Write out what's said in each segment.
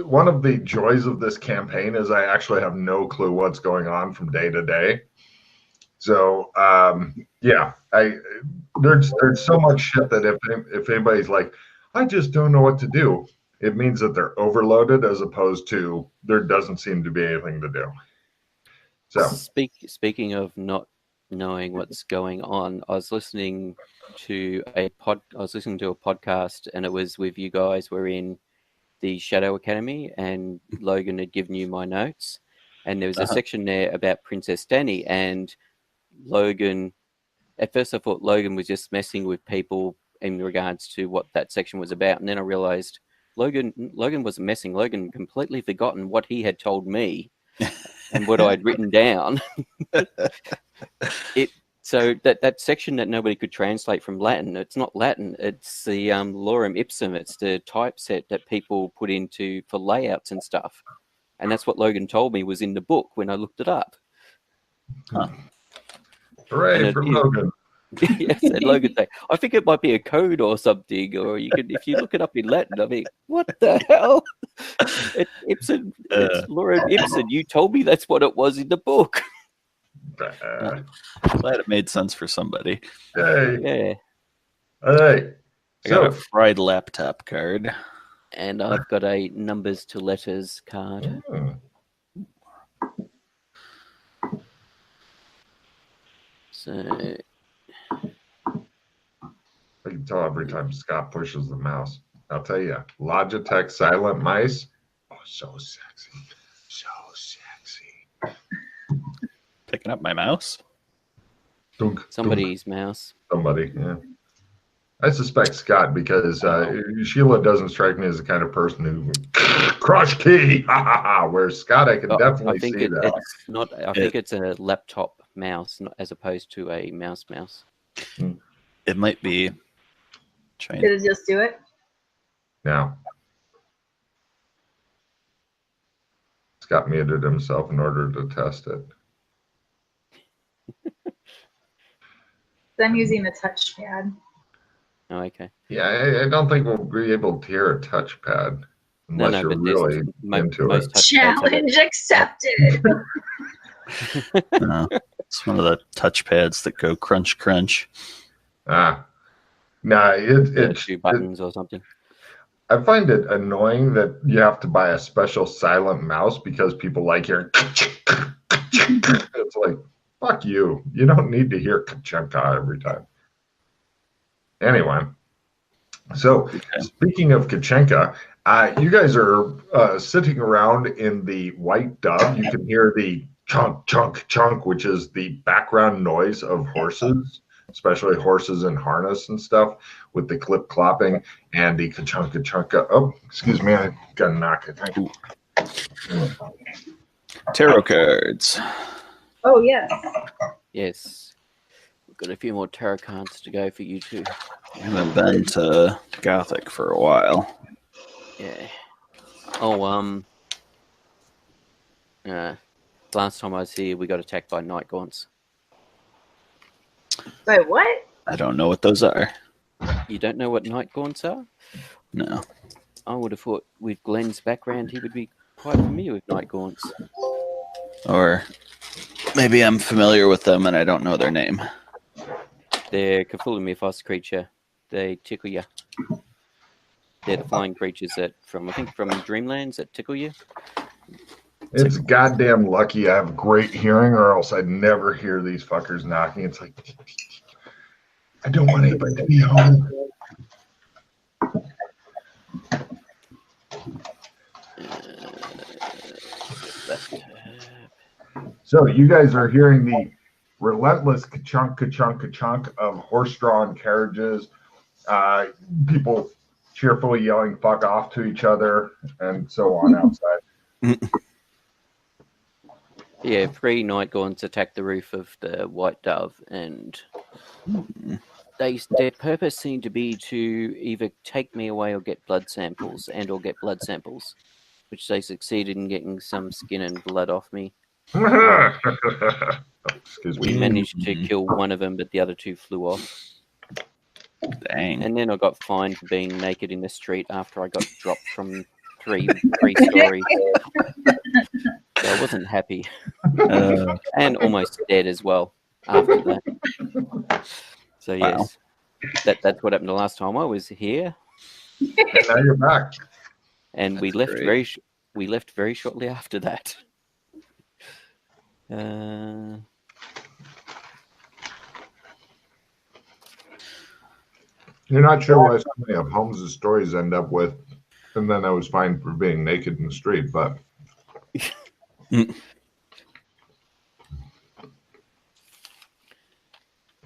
one of the joys of this campaign is I actually have no clue what's going on from day to day. So yeah, there's so much shit that if anybody's like, I just don't know what to do, it means that they're overloaded as opposed to there doesn't seem to be anything to do. So speaking of not knowing what's going on, I was listening to a podcast, and it was with you guys. We're in the Shadow Academy, and Logan had given you my notes, and there was a section there about Princess Danny, and Logan. At first, I thought Logan was just messing with people in regards to what that section was about, and then I realized Logan wasn't messing. Logan completely forgotten what he had told me and what I'd written down. So that section that nobody could translate from Latin, it's not Latin, it's the lorem ipsum, it's the typeset that people put into for layouts and stuff. And that's what Logan told me was in the book when I looked it up. Huh. Hooray for Logan. Yes, and Logan said, I think it might be a code or something, or you can, if you look it up in Latin, I mean, what the hell? It's lorem ipsum. You told me that's what it was in the book. Glad it made sense for somebody. Hey. Yeah. Hey. I got a fried laptop card. And I've got a numbers to letters card. So I can tell every time Scott pushes the mouse. I'll tell you, Logitech silent mice. Oh, so sexy. So sexy. Picking up my mouse? Dunk, somebody's mouse. Somebody, yeah. I suspect Scott because Sheila doesn't strike me as the kind of person who crush key. Whereas Scott, I can definitely see that. It's not. I think it's a laptop mouse, as opposed to a mouse. It might be. Did it just do it? Now, Scott muted himself in order to test it. I'm using the touchpad. Oh, okay. Yeah, I don't think we'll be able to hear a touchpad unless you're really into it. Challenge accepted. It's one of the touchpads that go crunch, crunch. It's two buttons or something. I find it annoying that you have to buy a special silent mouse because people like hearing. It's like, fuck you. You don't need to hear ka-chunka every time. Anyway, so speaking of Kachenka, you guys are sitting around in the White Dove. You can hear the chunk, chunk, chunk, which is the background noise of horses, especially horses in harness and stuff, with the clip clopping and the ka-chunk, ka-chunka. Oh, excuse me, I got a knock. Thank you. Tarot cards. Oh, yes. Yes. Got a few more tarot cards to go for you too. I haven't been to Gothic for a while. Yeah. Oh, last time I was here, we got attacked by night gaunts. Wait, what? I don't know what those are. You don't know what night gaunts are? No. I would have thought with Glenn's background, he would be quite familiar with night gaunts. Or maybe I'm familiar with them and I don't know their name. They're Cthulhu Mythos creature. They tickle you. They're the flying creatures that from Dreamlands that tickle you. It's goddamn lucky I have great hearing, or else I'd never hear these fuckers knocking. It's like, I don't want anybody to be home. So you guys are hearing the relentless ka-chunk, ka-chunk, ka-chunk of horse-drawn carriages, people cheerfully yelling fuck off to each other, and so on outside. Yeah, 3 night gaunts attacked the roof of the White Dove, and their purpose seemed to be to either take me away or get blood samples, which they succeeded in getting some skin and blood off me. Excuse me. We managed to kill one of them, but the other 2 flew off. Dang. And then I got fined for being naked in the street after I got dropped from three stories. So I wasn't happy, and almost dead as well after that. So yes, that's what happened the last time I was here. And now you're back. And we left very shortly after that. You're not sure why so many of Holmes' stories end up with, and then I was fine for being naked in the street, but.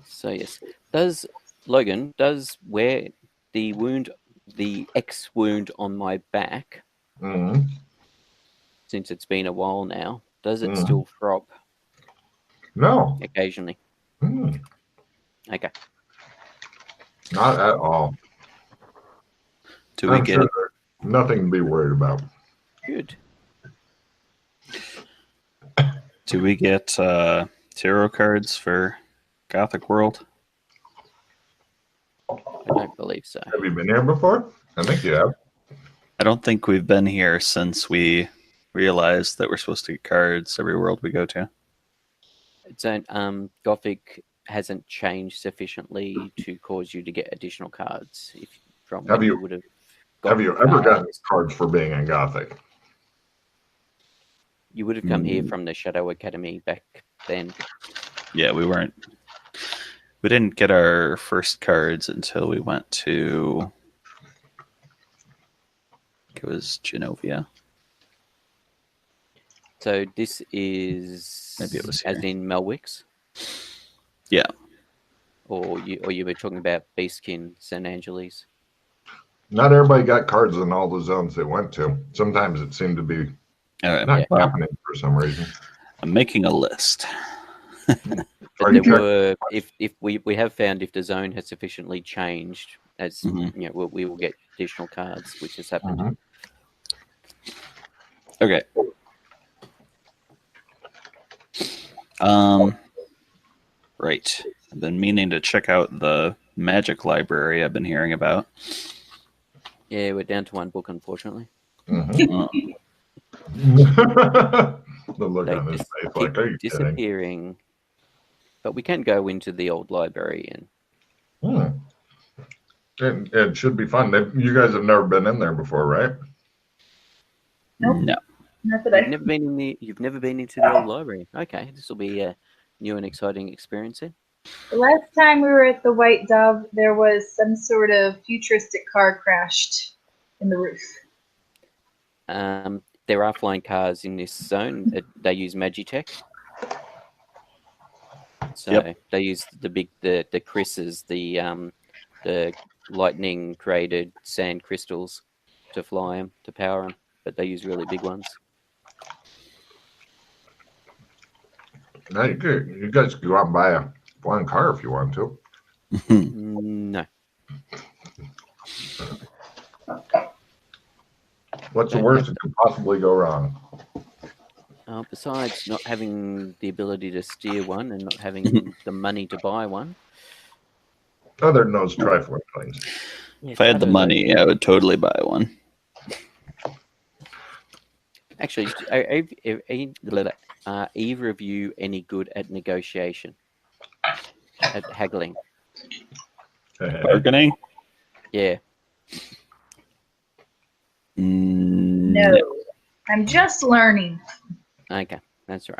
So yes, does wear the X wound on my back, since it's been a while now, does it still throb? No. Occasionally. Okay. Not at all. I'm sure there's nothing to be worried about. Good. Do we get tarot cards for Gothic World? I don't believe so. Have you been here before? I think you have. I don't think we've been here since we realized that we're supposed to get cards every world we go to. So, Gothic hasn't changed sufficiently to cause you to get additional cards. Have you ever gotten cards for being in Gothic? You would have come here from the Shadow Academy back then. Yeah, we didn't get our first cards until we went to, it was Genovia. So this is Maybe it was as here. in Melwicks? Yeah. Or you were talking about Beastkin St. Angeles? Not everybody got cards in all the zones they went to. Sometimes it seemed to be not happening for some reason. I'm making a list. But there were, if we have found if the zone has sufficiently changed, as you know, we will get additional cards, which has happened. Okay. Right. I've been meaning to check out the magic library I've been hearing about. Yeah, we're down to one book, unfortunately. The look on his face, like, are you disappearing. kidding? But we can go into the old library and. It should be fun. You guys have never been in there before, right? Nope. No. Not that You've never been into the old library. Okay, this will be a new and exciting experience then. The last time we were at the White Dove, there was some sort of futuristic car crashed in the roof. There are flying cars in this zone. They use Magitech. So they use the Chris's, the lightning created sand crystals to fly them, to power them, but they use really big ones. Now you guys could go out and buy a flying car if you want to. No. What's the worst that could possibly go wrong? Besides not having the ability to steer one and not having the money to buy one. Other than those trifling things. If I had the money, I would totally buy one. Actually, are either of you any good at negotiation? At haggling? Bargaining? Yeah. No. I'm just learning. Okay, that's right.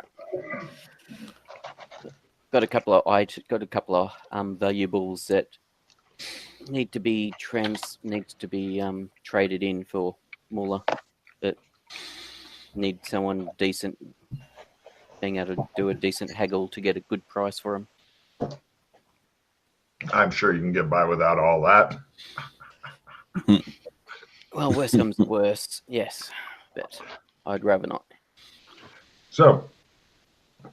Got a couple of valuables that need to be traded in for Muller, but need someone decent being able to do a decent haggle to get a good price for them. I'm sure you can get by without all that. Well, worst comes to worst, yes, but I'd rather not. So,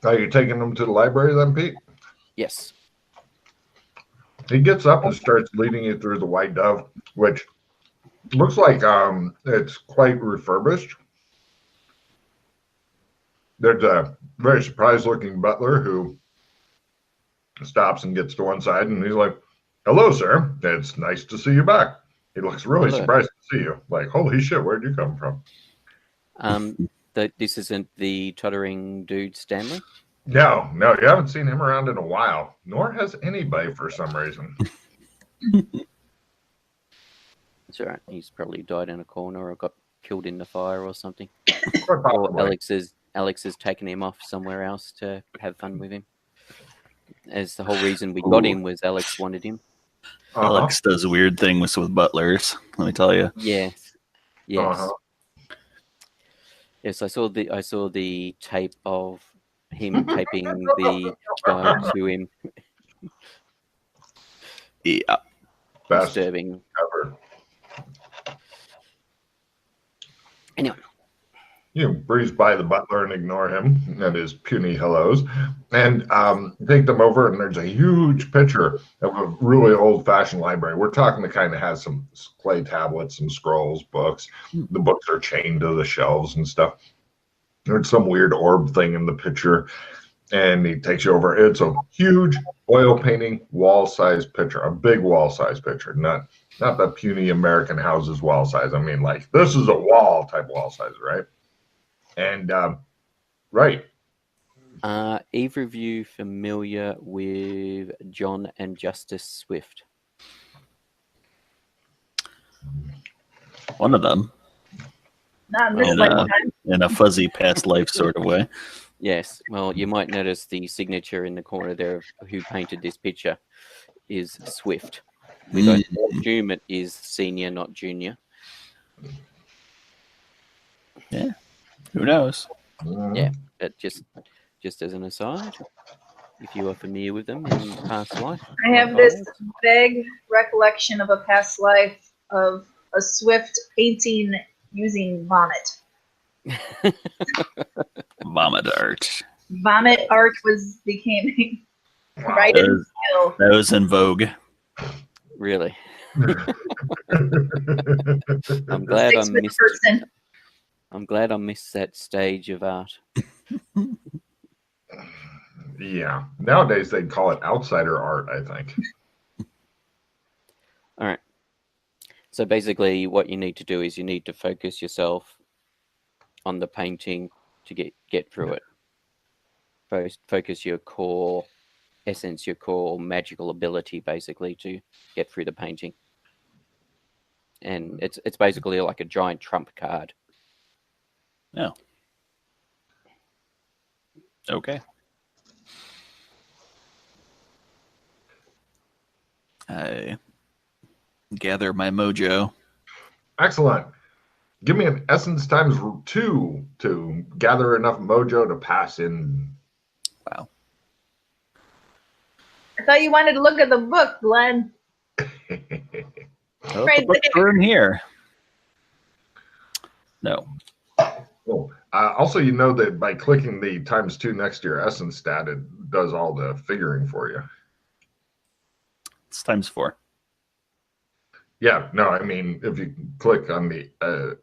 are you taking them to the library then, Pete? Yes. He gets up and starts leading you through the White Dove, which looks like it's quite refurbished. There's a very surprised-looking butler who stops and gets to one side, and he's like, "Hello, sir. It's nice to see you back." He looks really surprised to see you. Like, holy shit, where'd you come from? This isn't the tottering dude, Stanley? No, you haven't seen him around in a while, nor has anybody for some reason. It's all right. He's probably died in a corner or got killed in the fire or something. Quite Or possibly. Alex has taken him off somewhere else to have fun with him. As the whole reason we got him was Alex wanted him. Alex does weird things with butlers, let me tell you. Yes. Yes, I saw the tape of him taping the guy to him. Yeah. Best Disturbing. ever. Anyway. You breeze by the butler and ignore him and his puny hellos, and take them over, and there's a huge picture of a really old-fashioned library. We're talking the kind that has some clay tablets, some scrolls, books. The books are chained to the shelves and stuff. There's some weird orb thing in the picture, and he takes you over. It's a huge oil painting, wall-size picture, a big wall-size picture, not the puny American houses wall size. I mean, like, this is a wall type wall size, right? And right. Either of you familiar with John and Justice Swift? One of them. Not in this lifetime. In a fuzzy past life sort of way. Yes. Well, you might notice the signature in the corner there of who painted this picture is Swift. We don't assume it is senior, not junior. Yeah. Who knows? Yeah, but just as an aside, if you are familiar with them in past life. I have this vague recollection of a past life of a Swift painting using vomit. Vomit art. Vomit art became right in the skill. That was in vogue. Really? I'm glad I missed. I'm glad I missed that stage of art. Yeah. Nowadays they'd call it outsider art, I think. All right. So basically what you need to do is you need to focus yourself on the painting to get through it. Focus your core essence, your core magical ability basically to get through the painting. And it's basically like a giant trump card. No. Okay. I gather my mojo. Excellent. Give me an essence times 2 to gather enough mojo to pass in. Wow. I thought you wanted to look at the book, Glenn. Well, the books are in here. No. Cool. Also, you know that by clicking the times 2 next to your essence stat, it does all the figuring for you. It's times 4. Yeah, no, I mean, if you click on the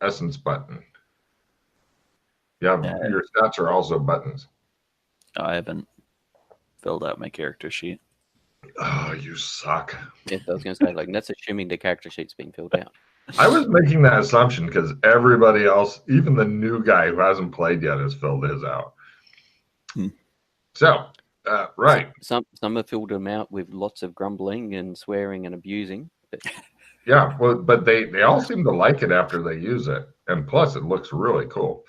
essence button, your stats are also buttons. Oh, I haven't filled out my character sheet. Oh, you suck. Yes, I was going to say, like, that's assuming the character sheet's been filled out. I was making that assumption because everybody else, even the new guy who hasn't played yet, has filled his out. So, right. Some have filled them out with lots of grumbling and swearing and abusing. But... Yeah, well, but they all seem to like it after they use it. And plus, it looks really cool.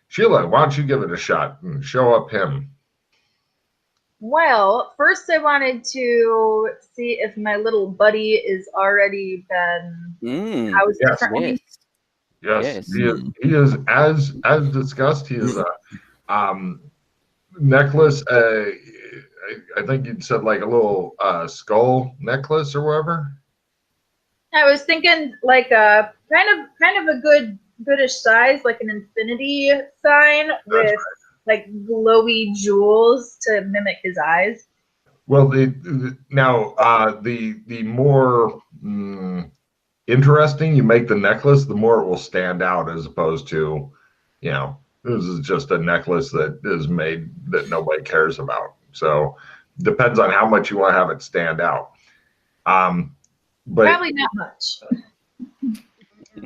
Sheila, why don't you give it a shot and show up him? Well, first I wanted to see if my little buddy is already been housed differently. Yes. He is as discussed. He is a necklace. I think you said like a little skull necklace or whatever. I was thinking like a kind of a goodish size, like an infinity sign with like glowy jewels to mimic his eyes. Well, the more interesting you make the necklace, the more it will stand out, as opposed to, this is just a necklace that is made that nobody cares about. So depends on how much you want to have it stand out. But probably not much.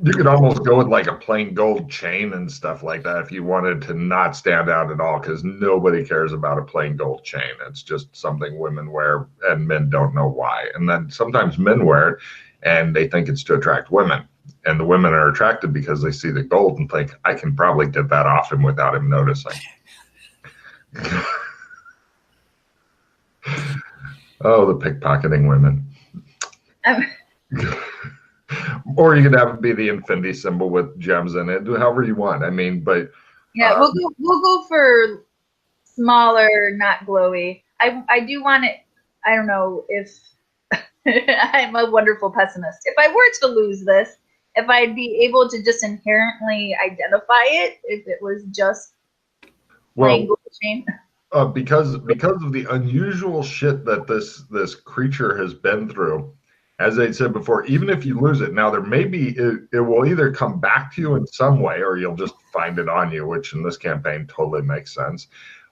You could almost go with like a plain gold chain and stuff like that if you wanted to not stand out at all, because nobody cares about a plain gold chain. It's just something women wear and men don't know why. And then sometimes men wear it and they think it's to attract women. And the women are attracted because they see the gold and think, I can probably get that off him without him noticing. Oh, the pickpocketing women. Or you could have it be the infinity symbol with gems in it, however you want. I mean, but yeah, we'll go for smaller, not glowy. I do want it. I don't know if I'm a wonderful pessimist. If I were to lose this, if I'd be able to just inherently identify it, if it was just plain gold chain. Because of the unusual shit that this creature has been through, as I said before, even if you lose it, now there may be it will either come back to you in some way, or you'll just find it on you, which in this campaign totally makes sense.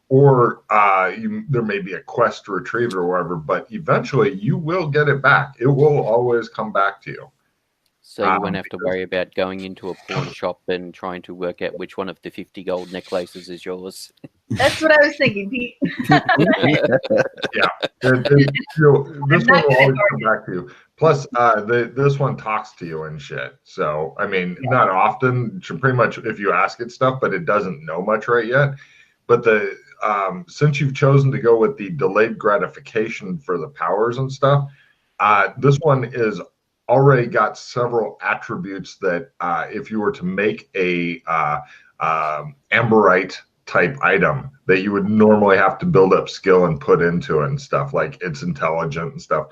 Or there may be a quest to retrieve it or whatever, but eventually you will get it back. It will always come back to you. So you won't have to worry about going into a pawn shop and trying to work out which one of the 50 gold necklaces is yours. That's what I was thinking, Pete. Yeah. This one will always come back to you. Plus, this one talks to you and shit. So, I mean, not often. Pretty much if you ask it stuff, but it doesn't know much right yet. But since you've chosen to go with the delayed gratification for the powers and stuff, this one is already got several attributes that if you were to make a amberite type item that you would normally have to build up skill and put into it and stuff, like it's intelligent and stuff,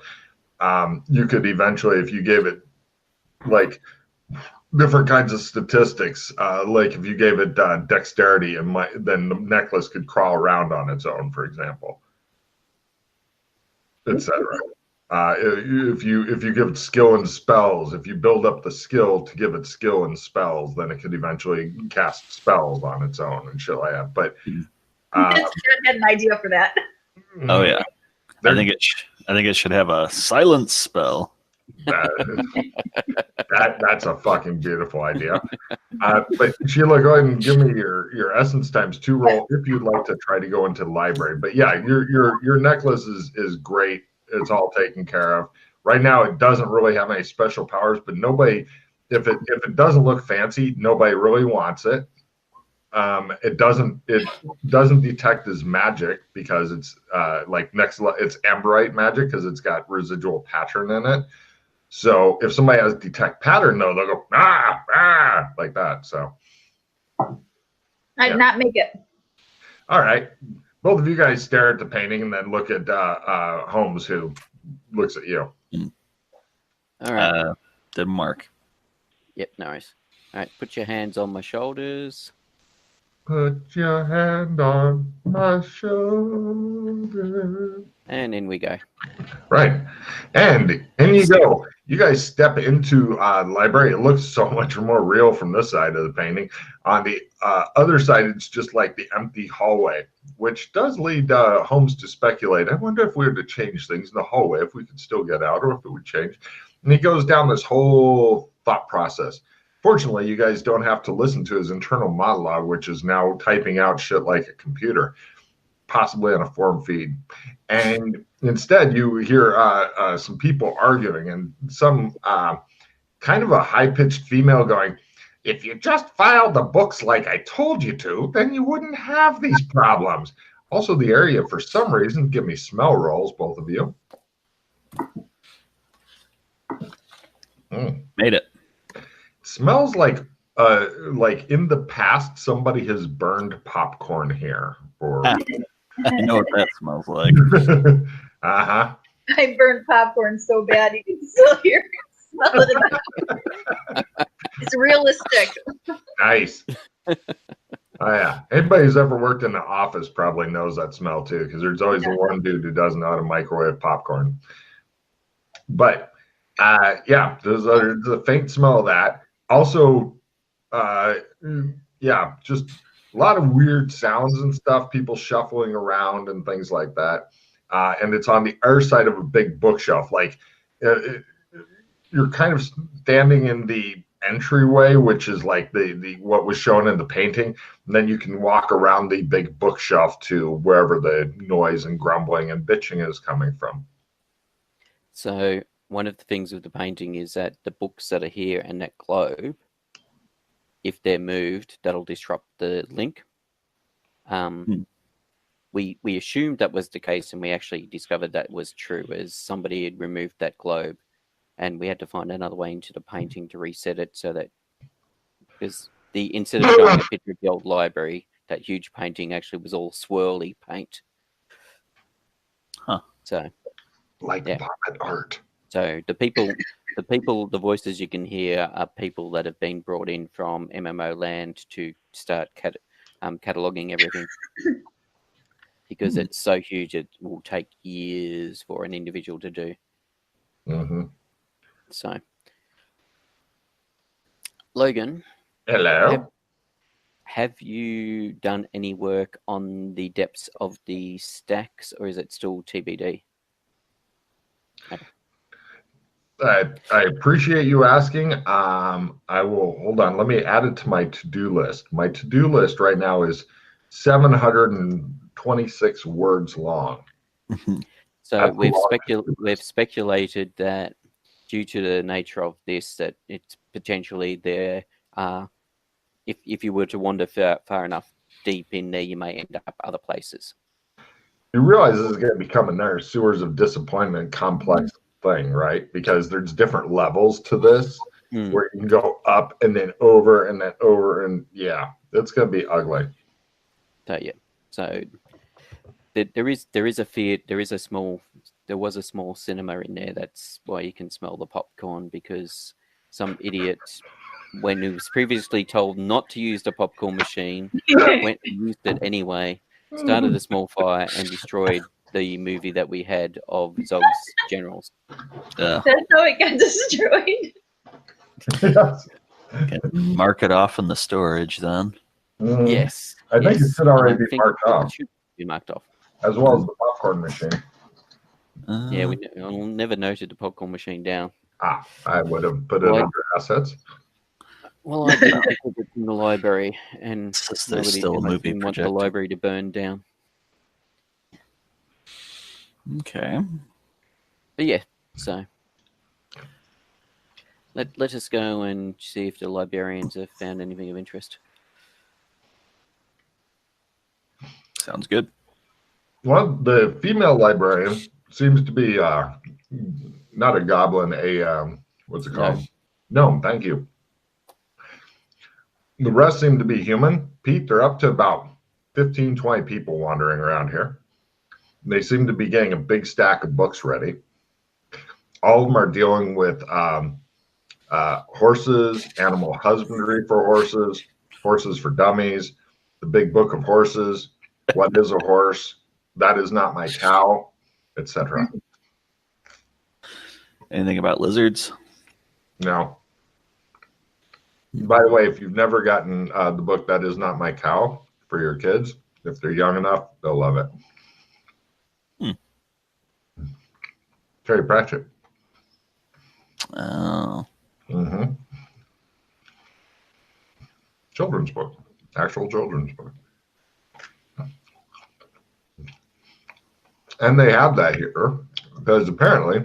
you could eventually, if you gave it like different kinds of statistics, like if you gave it dexterity, then the necklace could crawl around on its own, for example, etc. If you give it skill and spells, if you build up the skill to give it skill and spells, then it could eventually cast spells on its own and shit like that. But I had an idea for that. Oh yeah, I think it should have a silence spell. That's a fucking beautiful idea. But Sheila, go ahead and give me your essence times 2 roll if you'd like to try to go into the library. But yeah, your necklace is great. It's all taken care of. Right now, it doesn't really have any special powers, but nobody, if it doesn't look fancy, nobody really wants it. It doesn't detect as magic because it's it's amberite magic because it's got residual pattern in it. So if somebody has detect pattern, though, they'll go like that. So I did not make it. All right. Both of you guys stare at the painting and then look at Holmes, who looks at you. All right. Then Mark. Yep, no worries. All right, put your hands on my shoulders. Put your hand on my shoulder. And in we go. Right. And in you go. You guys step into the library. It looks so much more real from this side of the painting. On the other side, it's just like the empty hallway, which does lead Holmes to speculate. I wonder if we were to change things in the hallway, if we could still get out or if it would change. And he goes down this whole thought process. Fortunately, you guys don't have to listen to his internal monologue, which is now typing out shit like a computer, possibly on a form feed. And instead, you hear some people arguing and some kind of a high-pitched female going, if you just filed the books like I told you to, then you wouldn't have these problems. Also, the area, for some reason, give me smell rolls, both of you. Made it. Smells like in the past somebody has burned popcorn here. Or I know what that smells like. Uh-huh. I burned popcorn so bad you can still hear smell it. It's realistic. Nice. Oh yeah. Anybody who's ever worked in the office probably knows that smell too, because there's always the one dude who doesn't know how to microwave popcorn. But yeah, there's a faint smell of that. Also, just a lot of weird sounds and stuff, people shuffling around and things like that. And it's on the other side of a big bookshelf. Like you're kind of standing in the entryway, which is like the what was shown in the painting. And then you can walk around the big bookshelf to wherever the noise and grumbling and bitching is coming from. So one of the things with the painting is that the books that are here and that globe, if they're moved, that'll disrupt the link. We assumed that was the case, and we actually discovered that was true, as somebody had removed that globe, and we had to find another way into the painting to reset it, so that because instead of showing a picture of the old library, that huge painting actually was all swirly paint. Huh. So Like vomit art. So the voices you can hear are people that have been brought in from MMO land to start cataloging everything. Because it's so huge, it will take years for an individual to do. Mm-hmm. So, Logan. Hello. Have you done any work on the depths of the stacks, or is it still TBD? I appreciate you asking. I will hold on. Let me add it to my to-do list. My to-do list right now is 726 words long. So we've speculated that due to the nature of this, that it's potentially there. If you were to wander far enough deep in there, you may end up other places. You realize this is going to become another sewers of disappointment complex thing, right? Because there's different levels to this where you can go up and then over and then over, and yeah, it's going to be ugly. So yeah, so there was a small cinema in there. That's why you can smell the popcorn, because some idiot, when he was previously told not to use the popcorn machine, went and used it anyway, started a small fire and destroyed the movie that we had of Zog's Generals. That's how it got destroyed. Yes. Mark it off in the storage then. Yes. I think it should already be marked off. It should be marked off. As well as the popcorn machine. Yeah, we never noted the popcorn machine down. I would have put it under assets. Well, I did because it's in the library, and There's still a movie didn't want the projected. library to burn down. Okay. But yeah, so let us go and see if the librarians have found anything of interest. Sounds good. Well, the female librarian seems to be not a goblin, what's it called? Gnome, thank you. The rest seem to be human. Pete, they're up to about 15, 20 people wandering around here. They seem to be getting a big stack of books ready. All of them are dealing with horses, animal husbandry for horses, horses for dummies, the big book of horses, what is a horse, that is not my cow, etc. Anything about lizards? No. By the way, if you've never gotten the book That Is Not My Cow for your kids, if they're young enough, they'll love it. Terry Pratchett. Oh. Mm-hmm. Children's book. Actual children's book. And they have that here because apparently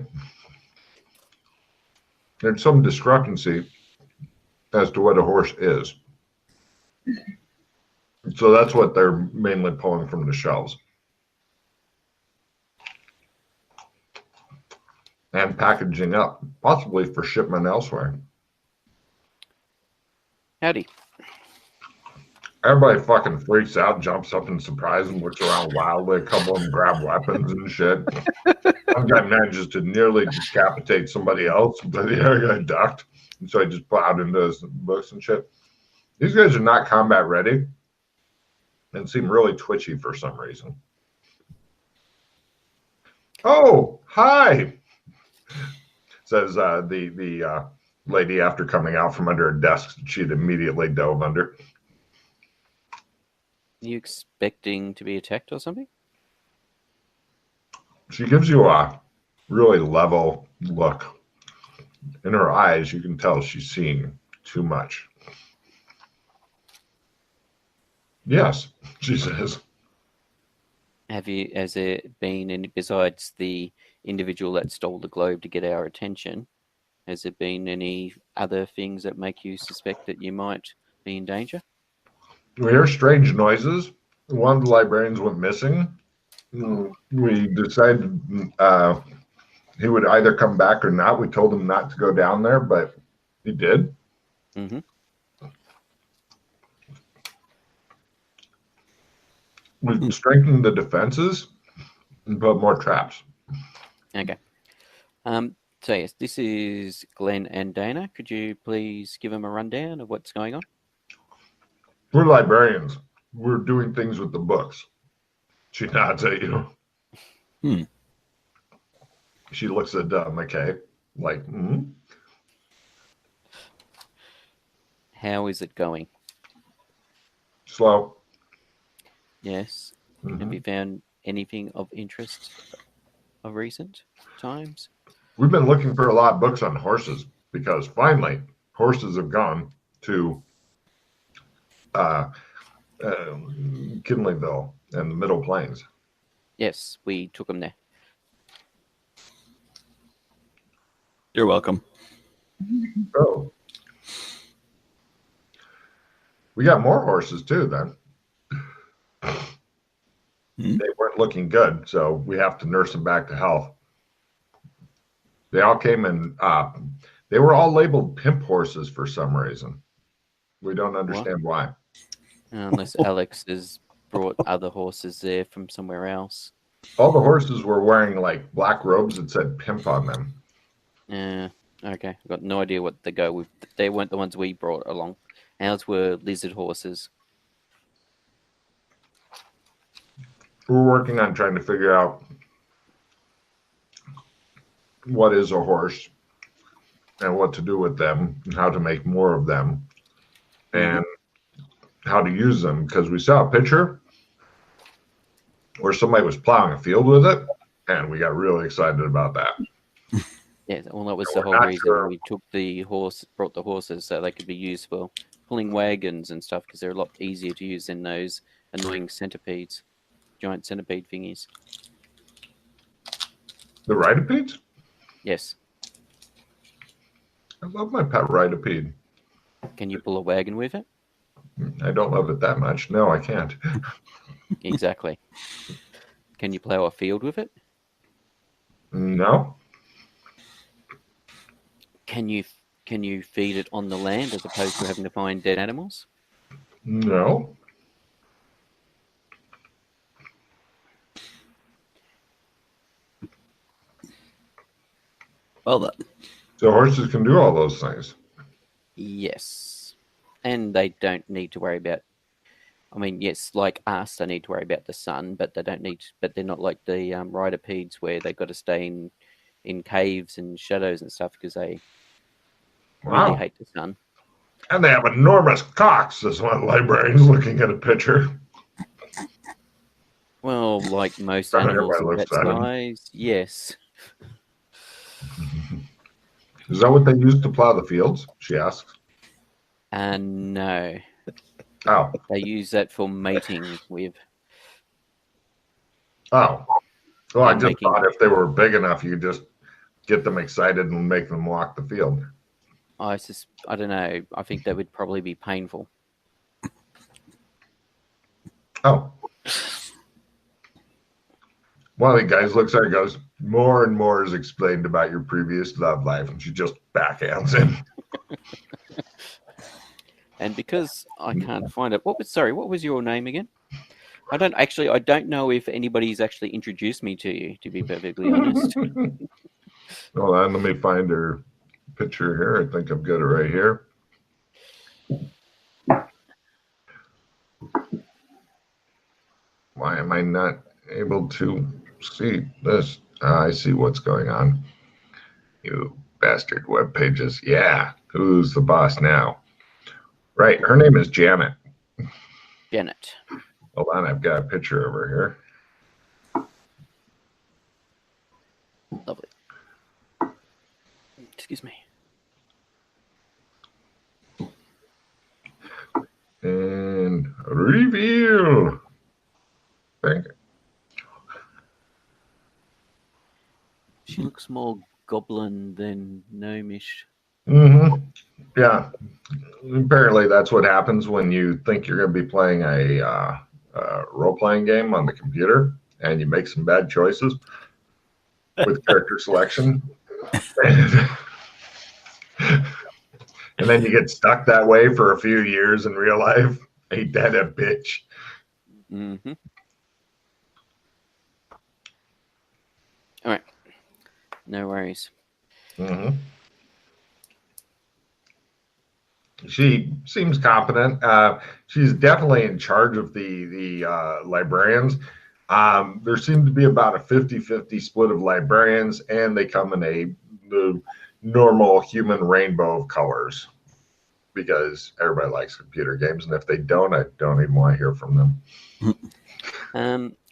there's some discrepancy as to what a horse is. So that's what they're mainly pulling from the shelves. And packaging up, possibly for shipment elsewhere. Howdy. Everybody fucking freaks out, jumps up in surprise and looks around wildly. A couple of them grab weapons and shit. One guy manages to nearly decapitate somebody else, but the other guy ducked. And so he just plowed into his books and shit. These guys are not combat ready and seem really twitchy for some reason. Oh, hi, says the lady after coming out from under her desk. She'd immediately dove under. Are you expecting to be attacked or something? She gives you a really level look. In her eyes, you can tell she's seen too much. Yes, she says. Has there been any, besides the individual that stole the globe to get our attention, has there been any other things that make you suspect that you might be in danger? We hear strange noises. One of the librarians went missing. We decided he would either come back or not. We told him not to go down there, but he did. Mm-hmm. We strengthened the defenses and put more traps. Okay. So yes, this is Glenn and Dana. Could you please give them a rundown of what's going on? We're librarians. We're doing things with the books. She nods at you. She looks at McKay like, How is it going? slow. Yes. Have you found anything of interest of recent times? We've been looking for a lot of books on horses because finally horses have gone to Kinleyville and the Middle Plains. Yes, we took them there. You're welcome. Oh. We got more horses too then. They weren't looking good, so we have to nurse them back to health. They all came in, they were all labeled pimp horses for some reason. We don't understand why. Unless Alex has brought other horses there from somewhere else. All the horses were wearing like black robes that said pimp on them. Okay. I've got no idea what they go with. They weren't the ones we brought along. Ours were lizard horses. We're working on trying to figure out what is a horse and what to do with them and how to make more of them and how to use them, because we saw a picture where somebody was plowing a field with it and we got really excited about that. Yeah, well, that was the whole reason we took brought the horses so they could be used for pulling wagons and stuff, because they're a lot easier to use than those annoying centipedes, giant centipede thingies. The rhinopedes? Yes. I love my pet rhinopeed. Can you pull a wagon with it? I don't love it that much. No, I can't. Exactly. Can you plow a field with it? No. Can you feed it on the land as opposed to having to find dead animals? No. Well then. So horses can do all those things. Yes. And they don't need to worry about, I mean, yes, like us, they need to worry about the sun, but they don't need, but they're not like the rhinopedes where they've got to stay in caves and shadows and stuff because they really hate the sun. And they have enormous cocks, is one librarian's looking at a picture. Well, like most animals of that size, yes. Is that what they use to plow the fields? She asks. No. Oh. They use that for mating with. Oh. Well, I just thought if they were big enough, you could just get them excited and make them walk the field. I don't know. I think that would probably be painful. Oh. One of the guys looks at her and goes, more and more is explained about your previous love life. And she just backhands him. And because I can't find it, what was your name again? I don't know if anybody's actually introduced me to you, to be perfectly honest. Hold on, let me find her picture here. I think I've got it right here. Why am I not able to see this? I see what's going on. You bastard web pages. Yeah, who's the boss now? Right, her name is Janet. Janet. Hold on, I've got a picture of her here. Lovely. Excuse me. And reveal. Thank you. She looks more goblin than gnomish. Mm-hmm. Yeah. Apparently, that's what happens when you think you're going to be playing a role-playing game on the computer, and you make some bad choices with character selection, and then you get stuck that way for a few years in real life. Ain't that a bitch? Mm-hmm. All right. No worries. Mm-hmm. She seems competent. She's definitely in charge of the librarians. There seems to be about a 50-50 split of librarians, and they come in the normal human rainbow of colors because everybody likes computer games, and if they don't, I don't even want to hear from them.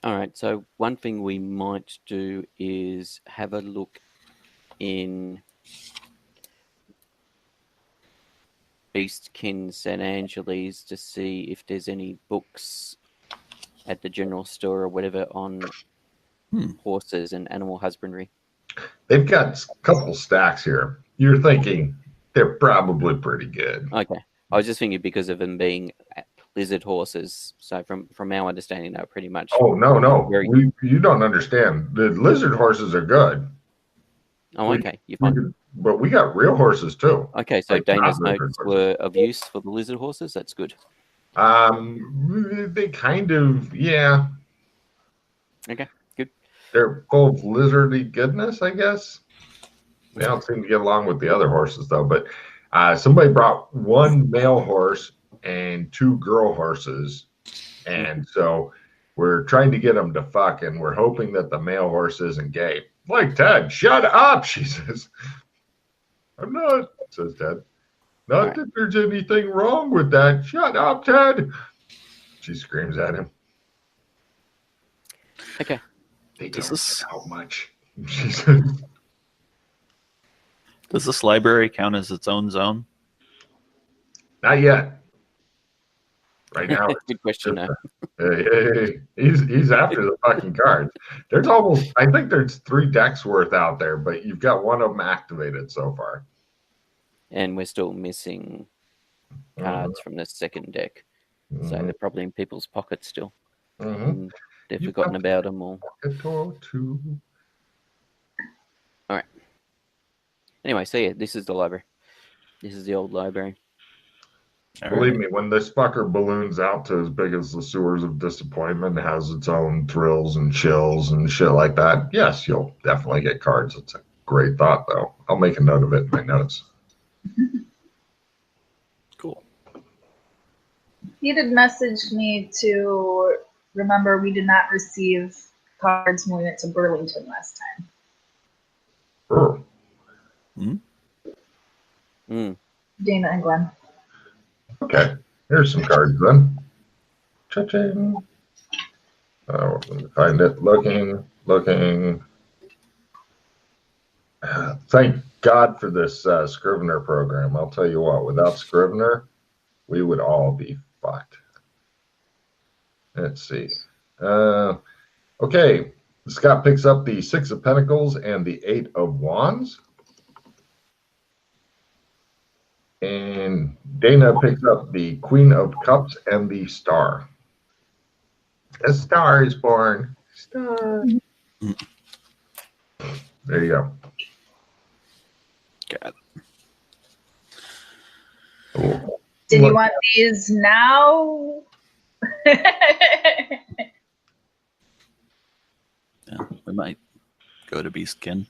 All right. So one thing we might do is have a look in Eastkin San Angeles to see if there's any books at the general store or whatever on horses and animal husbandry. They've got a couple stacks here. You're thinking they're probably pretty good. Okay. I was just thinking because of them being lizard horses. So from our understanding, they're pretty much. Oh, no. Very... You don't understand. The lizard horses are good. Oh, okay. You're fine. But we got real horses too. Okay, so like Dana's notes were of use for the lizard horses. That's good. They kind of, yeah. Okay, good. They're full of lizardy goodness, I guess. They don't seem to get along with the other horses though. But somebody brought one male horse and 2 girl horses, and so we're trying to get them to fuck, and we're hoping that the male horse isn't gay. Like Ted, shut up, she says. I'm not, says Ted. Not that there's anything wrong with that. Shut up, Ted. She screams at him. Okay. They don't know how much. She says. Does this library count as its own zone? Not yet. Right now. Good question. He's after the fucking cards. There's almost, I think there's 3 decks worth out there, but you've got one of them activated so far. And we're still missing cards from the second deck. So they're probably in people's pockets still. They've forgotten about them all. All right. Anyway, so yeah, this is the library. This is the old library. Believe me, when this fucker balloons out to as big as the sewers of disappointment, has its own thrills and chills and shit like that, yes, you'll definitely get cards. It's a great thought, though. I'll make a note of it in my notes. Cool. He did message me to remember we did not receive cards when we went to Burlington last time. Sure. Dana and Glenn. Okay, here's some cards then. Cha-ching. Oh, find it. Looking. Thank God for this Scrivener program. I'll tell you what, without Scrivener, we would all be fucked. Let's see. Okay, Scott picks up the 6 of Pentacles and the 8 of Wands. And Dana picks up the Queen of Cups and the Star. A star is born. Star. There you go. Got it. Did you want these now? Yeah, we might go to Beastkin.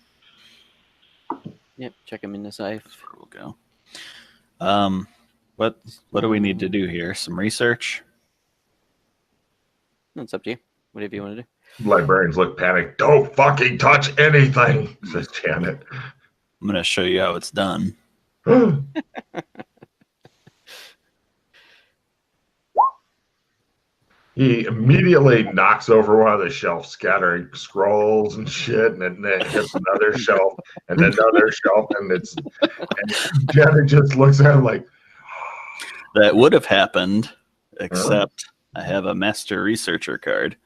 Yep, check them in the safe. We'll go. What do we need to do here? Some research? It's up to you. Whatever you want to do. Librarians look panicked. Don't fucking touch anything, says Janet. I'm going to show you how it's done. He immediately knocks over one of the shelves, scattering scrolls and shit, and then hits another shelf, and then another shelf, and Janet just looks at him like, that would have happened Except I have a master researcher card.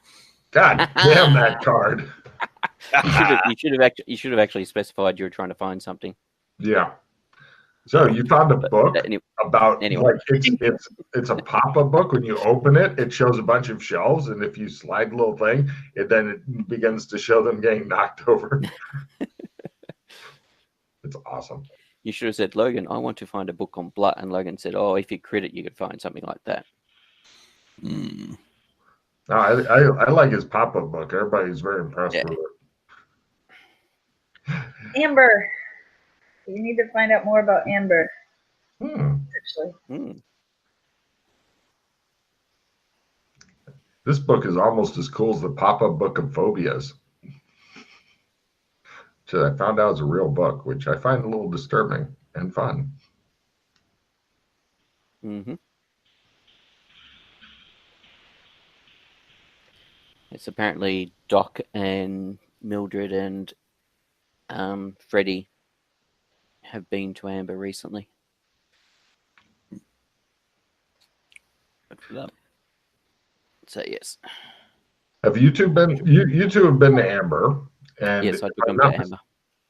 God damn that card. You should have actually specified you were trying to find something. Yeah. So you found a book about anyway. like it's a pop-up book. When you open it, it shows a bunch of shelves, and if you slide the little thing, it begins to show them getting knocked over. It's awesome. You should have said, Logan, I want to find a book on blood, and Logan said, oh, if you crit it, you could find something like that. No, I like his pop-up book. Everybody's very impressed with it. Amber. You need to find out more about Amber. Actually. This book is almost as cool as the pop-up book of phobias. So I found out is a real book, which I find a little disturbing and fun. Mm-hmm. It's apparently Doc and Mildred and Freddie have been to Amber recently. Good for them. So yes. Have you two been? You two have been to Amber, and yes, I took them to Amber.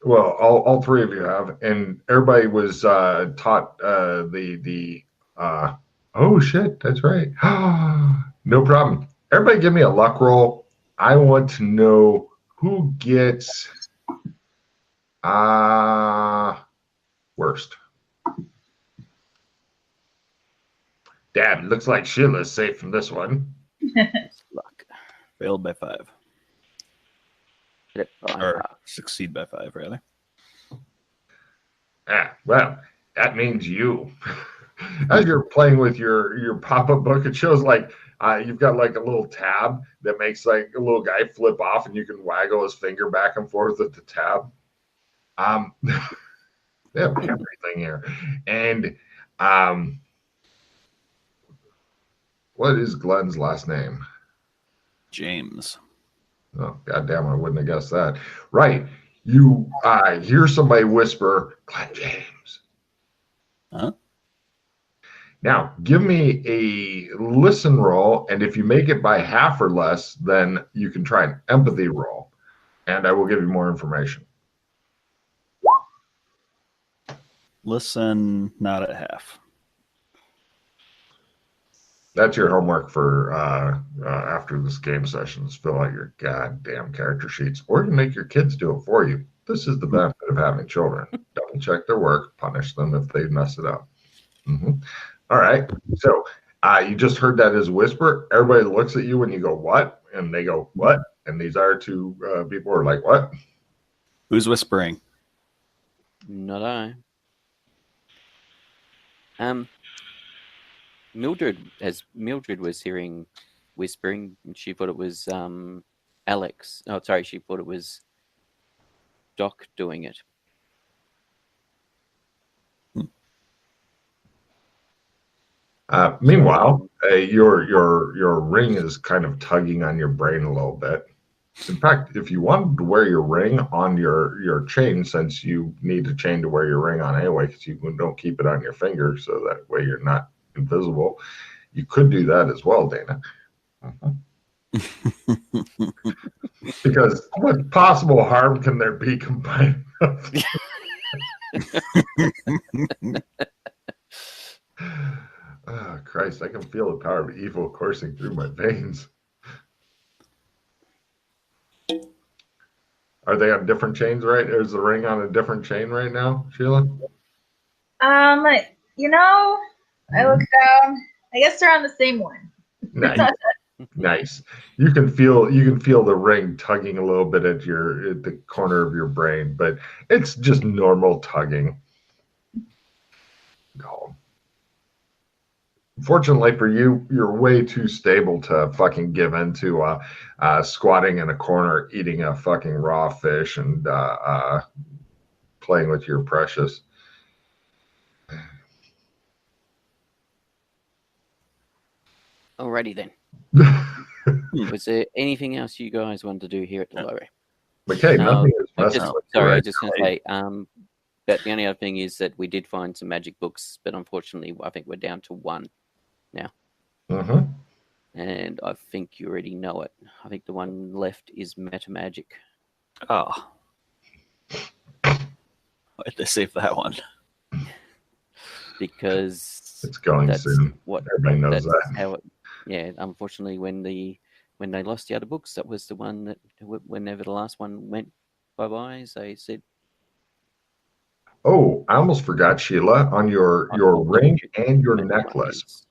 Well, all three of you have, and everybody was taught the. Oh shit, that's right. No problem. Everybody, give me a luck roll. I want to know who gets worst. Dad, looks like Sheila's safe from this one. Luck. Failed by 5. Or Half. succeed by 5, rather. Well, that means you. As you're playing with your pop-up book, it shows like you've got like a little tab that makes like a little guy flip off, and you can waggle his finger back and forth at the tab. They have everything here. And what is Glenn's last name? James. Oh, goddamn, I wouldn't have guessed that. Right. You hear somebody whisper, Glenn James. Huh? Now, give me a listen roll, and if you make it by half or less, then you can try an empathy roll, and I will give you more information. Listen, not at half. That's your homework for after this game session is fill out your goddamn character sheets, or you can make your kids do it for you. This is the benefit of having children. Double check their work, punish them if they mess it up. All right. So you just heard that as a whisper. Everybody looks at you when you go, what? And they go, what? And these other two people are like, what? Who's whispering? Not I. Mildred was hearing whispering, and she thought it was Alex. Oh, sorry, she thought it was Doc doing it. Meanwhile, your ring is kind of tugging on your brain a little bit. In fact, if you wanted to wear your ring on your chain, since you need a chain to wear your ring on anyway, because you don't keep it on your finger, so that way you're not invisible, you could do that as well, Dana. Because what possible harm can there be combined? Oh, Christ, I can feel the power of evil coursing through my veins. Are they on different chains, right? Is the ring on a different chain right now, Sheila? You know, I looked down. I guess they're on the same one. Nice. Nice. You can feel the ring tugging a little bit at the corner of your brain, but it's just normal tugging. No. Fortunately for you, you're way too stable to fucking give in to squatting in a corner, eating a fucking raw fish, and playing with your precious. Alrighty then. Was there anything else you guys wanted to do here at the library? Okay, nothing is I was right. just going to say, but the only other thing is that we did find some magic books, but unfortunately, I think we're down to one now. Mm-hmm. And I think you already know it. I think the one left is Metamagic. Oh. Why'd they save that one? Because It's going that's soon. what Everybody knows that's that. how it. Yeah, unfortunately, when they lost the other books, that was the one that whenever the last one went bye, they said Oh, I almost forgot, Sheila, on your I'll ring check and your when that one necklace, is.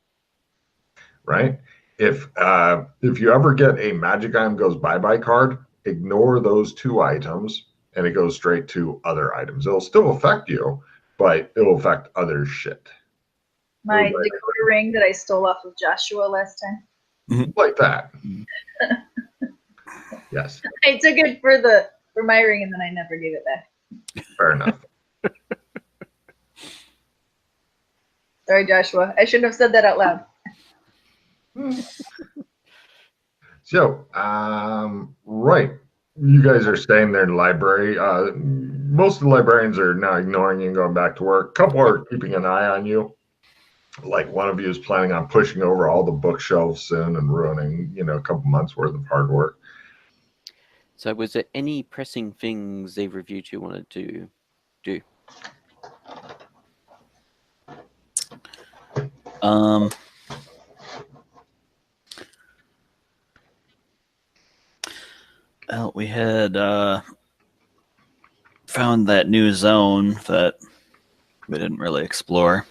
right? If you ever get a magic item goes bye-bye card, ignore those two items and it goes straight to other items. It'll still affect you, but it'll affect other shit. My Everybody- Dakota ring that I stole off of Joshua last time. Like that. Yes, I took it for my ring and then I never gave it back. fair enough. Sorry, Joshua. I shouldn't have said that out loud. So, right. You guys are staying there in the library. Most of the librarians are now ignoring you and going back to work. A couple are keeping an eye on you. Like one of you is planning on pushing over all the bookshelves soon and ruining, a couple months worth of hard work. So, was there any pressing things either of you two wanted to do? Well, we had found that new zone that we didn't really explore.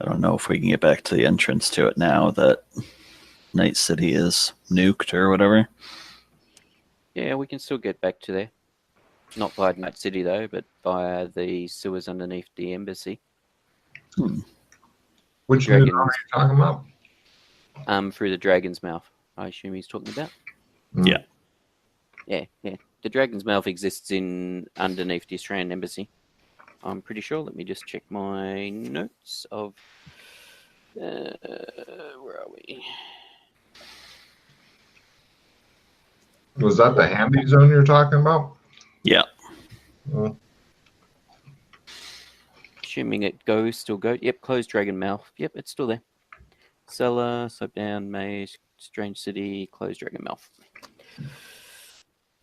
I don't know if we can get back to the entrance to it now that Night City is nuked or whatever. Yeah, we can still get back to there. Not via Night City though, but via the sewers underneath the embassy. Which new zone are you talking about? Through the Dragon's Mouth. I assume he's talking about. Yeah. Yeah. The Dragon's Mouth exists underneath the Australian embassy. I'm pretty sure. Let me just check my notes of. Where are we? Was that the handy zone you're talking about? Yeah. Assuming it still goes. Yep, closed Dragon Mouth. Yep, it's still there. Cellar, Slope Down, Maze, Strange City, closed Dragon Mouth.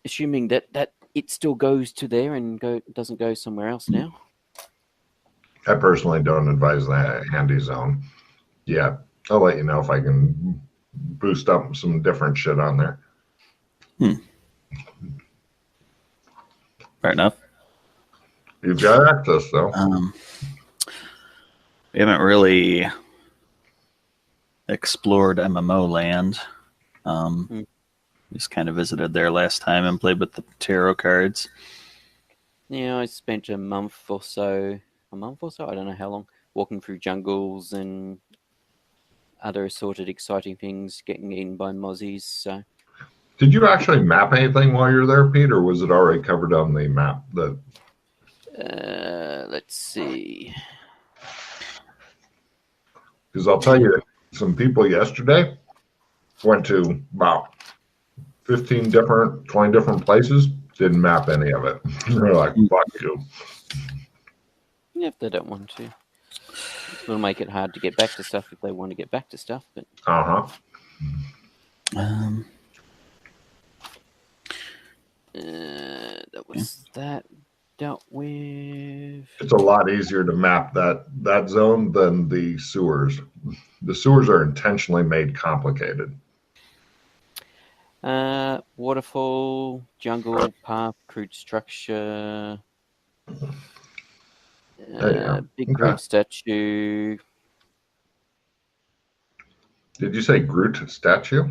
Assuming that it still goes to there and doesn't go somewhere else now. I personally don't advise the handy zone. Yeah, I'll let you know if I can boost up some different shit on there. Fair enough. You've got access, though. We haven't really explored MMO land. Just kind of visited there last time and played with the tarot cards. Yeah, I spent a month or so, I don't know how long, walking through jungles and other assorted exciting things, getting eaten by mozzies. So, did you actually map anything while you're there, Pete, or was it already covered on the map? Let's see. Because I'll tell you, some people yesterday went to about 15 different, 20 different places, didn't map any of it. They're like, fuck you. Yeah, if they don't want to. It'll make it hard to get back to stuff if they want to get back to stuff. But that was that dealt with. It's a lot easier to map that zone than the sewers. The sewers are intentionally made complicated. Waterfall, jungle, path, crude structure, big crude statue. Did you say Groot statue?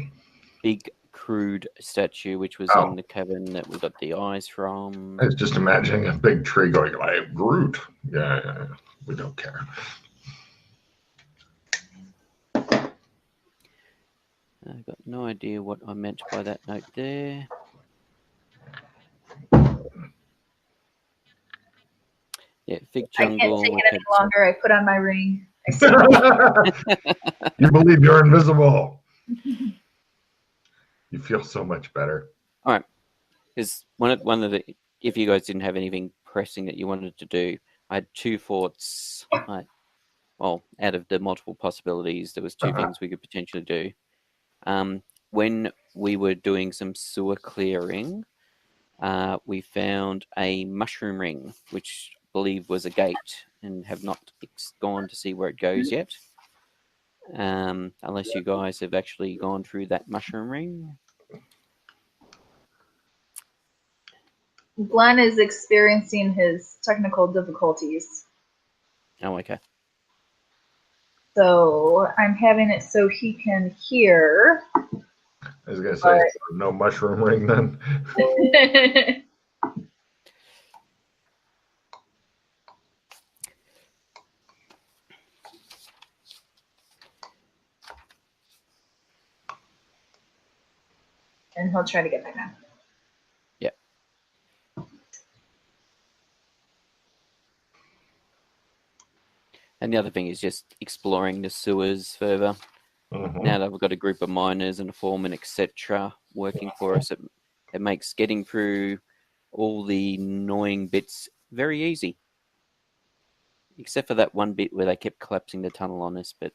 Big crude statue, which was in the cavern that we got the eyes from. I was just imagining a big tree going like Groot. Yeah. We don't care. I've got no idea what I meant by that note there. Yeah, Fig Jungle. I can't take it any longer. I put on my ring. You believe you're invisible. You feel so much better. All right. Because one of the, if you guys didn't have anything pressing that you wanted to do, I had two thoughts. well, out of the multiple possibilities, there was two things we could potentially do. When we were doing some sewer clearing, we found a mushroom ring, which I believe was a gate, and have not gone to see where it goes yet. Unless you guys have actually gone through that mushroom ring. Glenn is experiencing his technical difficulties. Oh, okay. So I'm having it so he can hear. I was going to say, no mushroom ring then. And he'll try to get back on. Yeah. And the other thing is just exploring the sewers further. Now that we've got a group of miners and a foreman, etc., working for us, it makes getting through all the annoying bits very easy. Except for that one bit where they kept collapsing the tunnel on us. But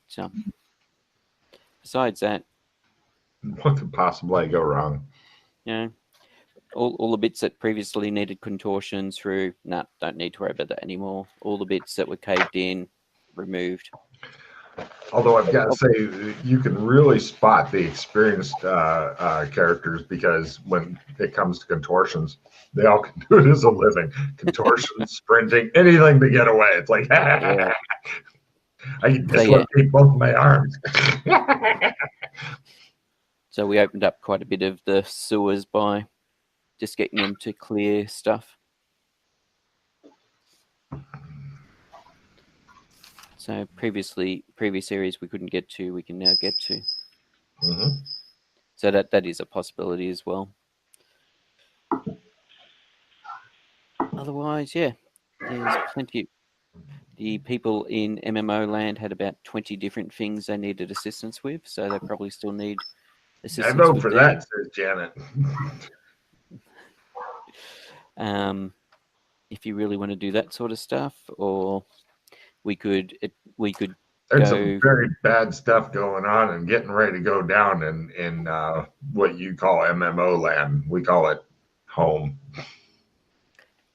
besides that, what could possibly go wrong? Yeah, all the bits that previously needed contortions through, don't need to worry about that anymore. All the bits that were caved in, removed. Although I've got to say, you can really spot the experienced characters, because when it comes to contortions, they all can do it as a living. Contortions, sprinting, anything to get away. It's like, I can dislocate both my arms. So we opened up quite a bit of the sewers by just getting them to clear stuff. So previous areas we couldn't get to, we can now get to. So that is a possibility as well. Otherwise, yeah, there's plenty. The people in MMO land had about 20 different things they needed assistance with, so they probably still need assistance. I vote for that, says Janet. If you really want to do that sort of stuff, or we could. There's some very bad stuff going on and getting ready to go down in what you call MMO land. We call it home.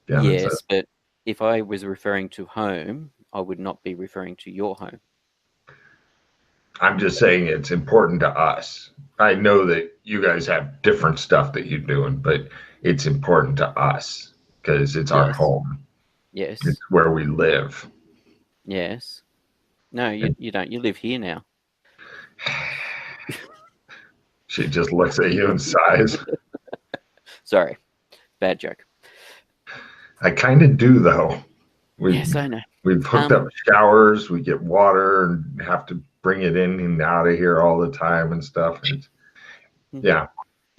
Yes, but if I was referring to home, I would not be referring to your home. I'm just saying it's important to us. I know that you guys have different stuff that you're doing, but it's important to us because it's our home. Yes. It's where we live. Yes. No, you don't. You live here now. She just looks at you and sighs. Sorry. Bad joke. I kind of do, though. Yes, I know. We've hooked up showers. We get water and have to bring it in and out of here all the time and stuff. Yeah,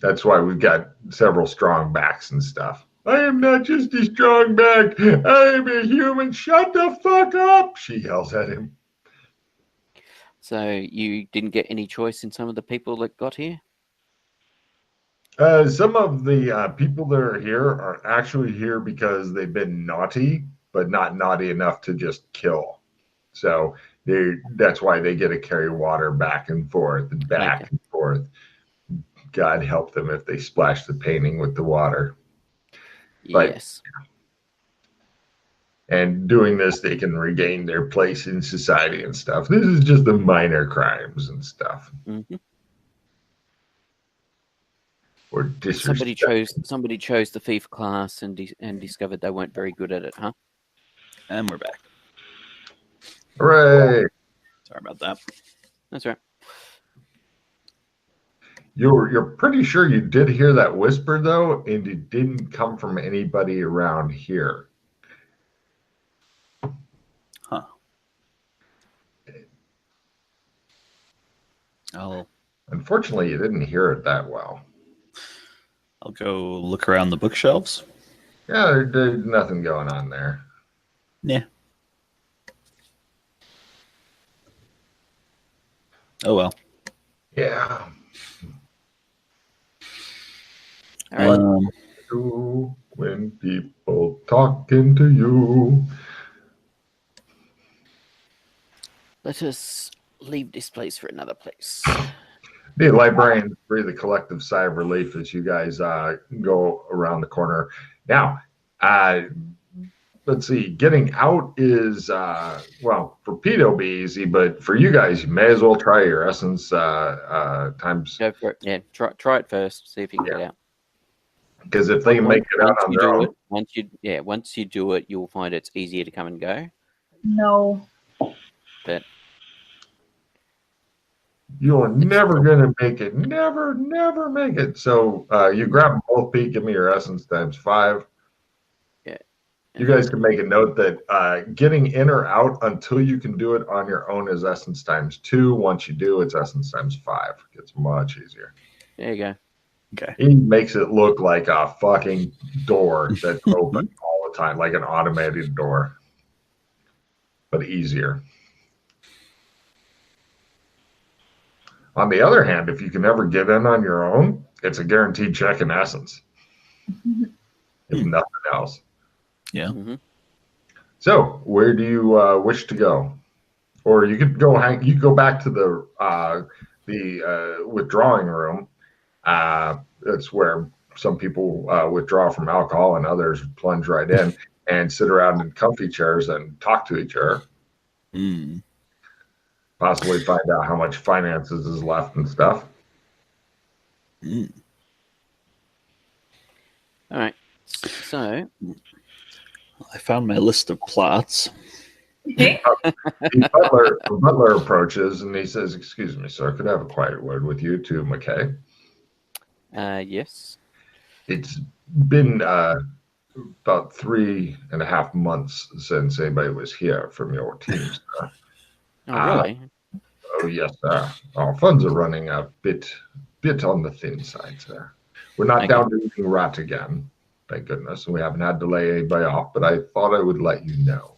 that's why we've got several strong backs and stuff. I am not just a strong back. I am a human. Shut the fuck up, she yells at him. So you didn't get any choice in some of the people that got here? Some of the people that are here are actually here because they've been naughty, but not naughty enough to just kill. So that's why they get to carry water back and forth and back and forth. God help them if they splash the painting with the water. But, yes. And doing this, they can regain their place in society and stuff. This is just the minor crimes and stuff. Or disrespect. Somebody chose the thief class and discovered they weren't very good at it, huh? And we're back. Hooray! Sorry about that. That's right. You're pretty sure you did hear that whisper, though, and it didn't come from anybody around here. Huh. Unfortunately, you didn't hear it that well. I'll go look around the bookshelves. Yeah, there's nothing going on there. Yeah. Oh, well. Yeah. All right. When people talking to you. Let us leave this place for another place. The librarians breathe a collective sigh of relief as you guys go around the corner. Now, let's see. Getting out is well, for Pete it'll be easy, but for you guys, you may as well try your essence times. Go for it. Yeah, try it first. See if you can get out. Because if they make it out on their own, once you do it, you'll find it's easier to come and go. No. But you're never gonna make it. Never make it. So you grab them both, Pete. Give me your essence times 5. Yeah. You guys can make a note that getting in or out until you can do it on your own is essence times 2. Once you do, it's essence times 5. It gets much easier. There you go. Okay. He makes it look like a fucking door that's open all the time, like an automated door, but easier. On the other hand, if you can ever get in on your own, it's a guaranteed check in essence, if nothing else. Yeah. Mm-hmm. So, where do you wish to go? Or you could go hang. You could go back to the withdrawing room. That's where some people withdraw from alcohol, and others plunge right in and sit around in comfy chairs and talk to each other. Possibly find out how much finances is left and stuff. All right. So I found my list of plots. The butler approaches and he says, "Excuse me, sir, could I have a quiet word with you to McKay?" Yes. It's been about 3.5 months since anybody was here from your team, sir. Oh, really? Oh, yes, sir. Our funds are running a bit on the thin side, sir. We're not down to eating rat again, thank goodness. We haven't had to lay anybody off, but I thought I would let you know.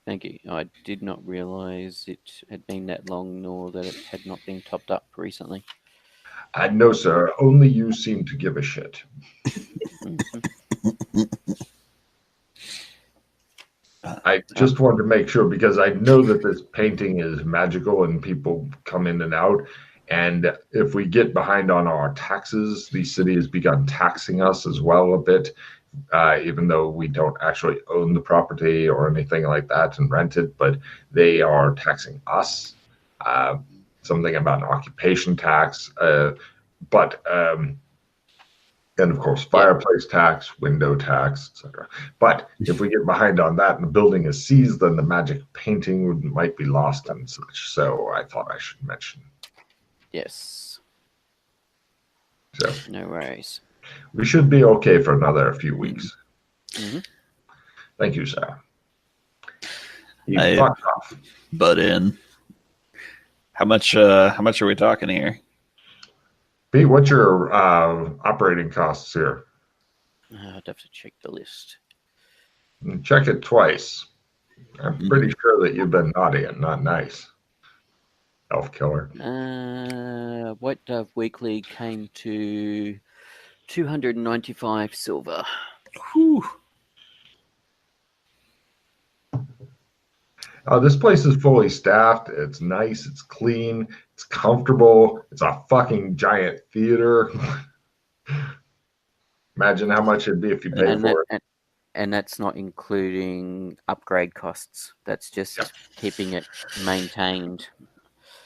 Thank you. I did not realize it had been that long, nor that it had not been topped up recently. No, sir. Only you seem to give a shit. I just wanted to make sure because I know that this painting is magical and people come in and out. And if we get behind on our taxes, the city has begun taxing us as well a bit, even though we don't actually own the property or anything like that and rent it, but they are taxing us. Something about an occupation tax, and of course, fireplace tax, window tax, etc. But if we get behind on that and the building is seized, then the magic painting might be lost and such. So I thought I should mention. Yes. So no worries. We should be okay for another few weeks. Mm-hmm. Thank you, sir. I fucked off. Butt in. How much are we talking here? Pete, what's your operating costs here? I'd have to check the list. Check it twice. I'm pretty sure that you've been naughty and not nice. Elf killer. White Dove Weekly came to 295 silver. Whew. This place is fully staffed. It's nice. It's clean. It's comfortable. It's a fucking giant theater. Imagine how much it'd be if you paid for it. And that's not including upgrade costs. That's just keeping it maintained.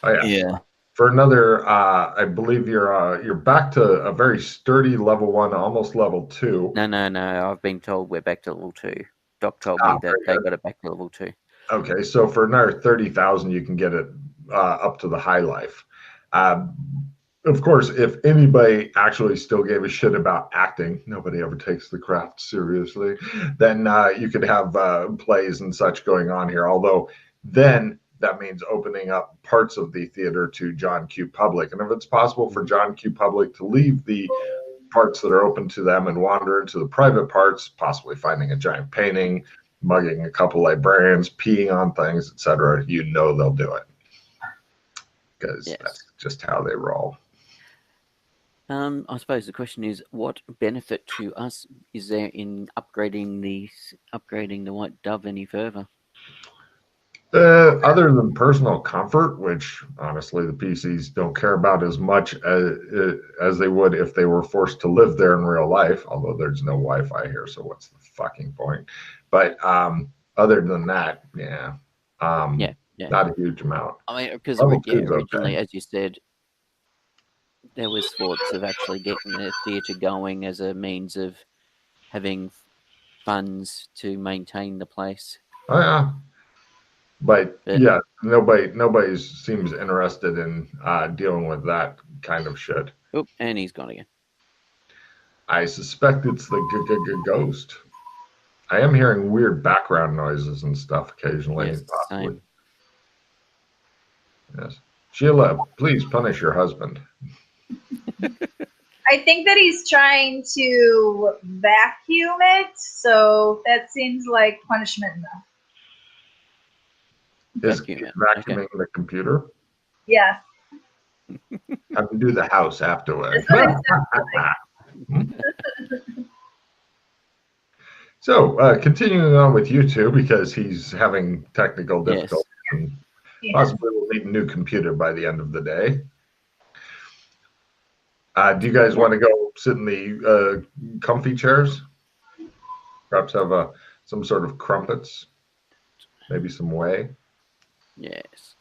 Oh, yeah. For another, I believe you're back to a very sturdy level 1, almost level 2. No. I've been told we're back to level 2. Doc told me that they got it back to level 2. Okay, so for another 30,000, you can get it up to the high life. Of course, if anybody actually still gave a shit about acting, nobody ever takes the craft seriously, then you could have plays and such going on here. Although then that means opening up parts of the theater to John Q. Public. And if it's possible for John Q. Public to leave the parts that are open to them and wander into the private parts, possibly finding a giant painting, mugging a couple librarians, peeing on things, etc., you know they'll do it. Because that's just how they roll. I suppose the question is, what benefit to us is there in upgrading the White Dove any further? Other than personal comfort, which honestly the PCs don't care about as much as they would if they were forced to live there in real life, although there's no Wi-Fi here, so what's the fucking point? But other than that, yeah. Yeah. Not a huge amount. I mean, because Level two's originally, okay. as you said, there was thoughts of actually getting the theatre going as a means of having funds to maintain the place. Oh yeah. But But yeah, nobody seems interested in dealing with that kind of shit. oh, and he's gone again. I suspect it's the ghost. I am hearing weird background noises and stuff occasionally. Yes, Possibly. same. Yes. Sheila, please punish your husband. I think that he's trying to vacuum it, so that seems like punishment enough. Is Vacuum it. vacuuming Okay. the computer? Yes. Have to do the house afterward. That's what So, continuing on with you two, because he's having technical Yes. difficulties and Yeah. possibly will need a new computer by the end of the day. Do you guys want to go sit in the comfy chairs? Perhaps have some sort of crumpets, maybe some whey. Yes.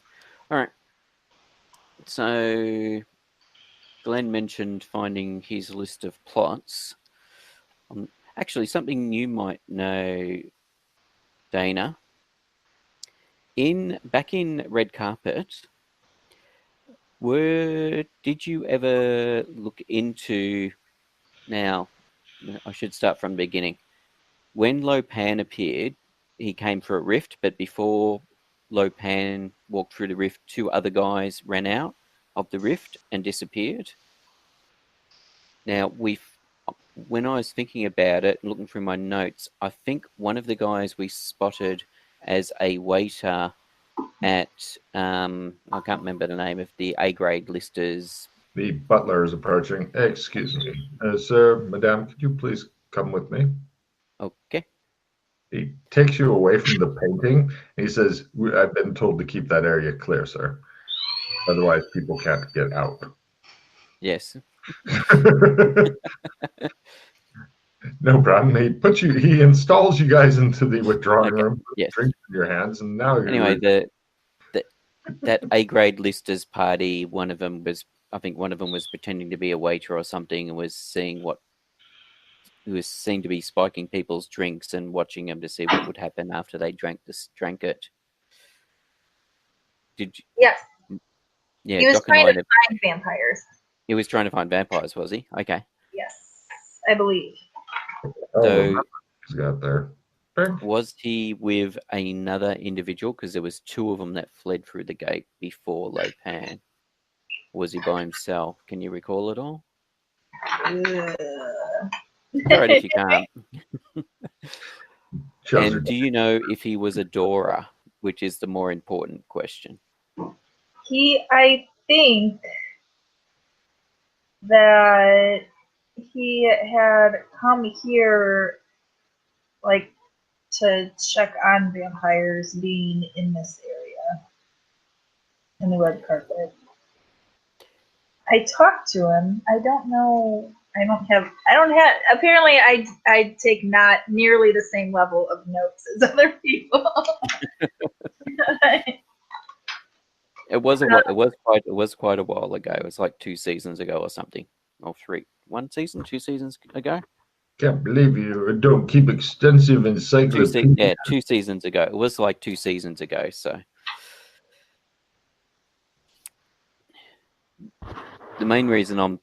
All right. So Glenn mentioned finding his list of plots. Actually, something you might know, Dana. Back in Red Carpet, did you ever look into? Now, I should start from the beginning. When Lopan appeared, he came for a rift, but before Lopan walked through the rift, two other guys ran out of the rift and disappeared. Now, when I was thinking about it, looking through my notes, I think one of the guys we spotted as a waiter at, I can't remember the name of the A-grade listers. The butler is approaching. Hey, excuse me. Sir, madame, could you please come with me? Okay. He takes you away from the painting. And he says, I've been told to keep that area clear, sir. Otherwise, people can't get out. Yes. No problem. He installs you guys into the withdrawing Okay. room, Yes. drinks in your hands, and now you're Anyway, that A-grade listers party, I think one of them was pretending to be a waiter or something and was seeing seemed to be spiking people's drinks and watching them to see what would happen after they drank it. Did you? Yes. Yeah, He was Doc and trying I to find vampires. He was trying to find vampires, was he? Okay. Yes, I believe. So he's got there. was he with another individual? Because there was two of them that fled through the gate before Lopan. Was he by himself? Can you recall it all? Sorry if you can't. And do you know if he was a Dora, which is the more important question? I think that he had come here, like, to check on vampires being in this area, in the red carpet. I talked to him. I don't know. Apparently I take not nearly the same level of notes as other people. It was quite a while ago. It was like 2 seasons ago or something, or 2 seasons ago. Can't believe you don't keep extensive encyclopedias. 2 seasons ago. It was like 2 seasons ago. So the main reason I'm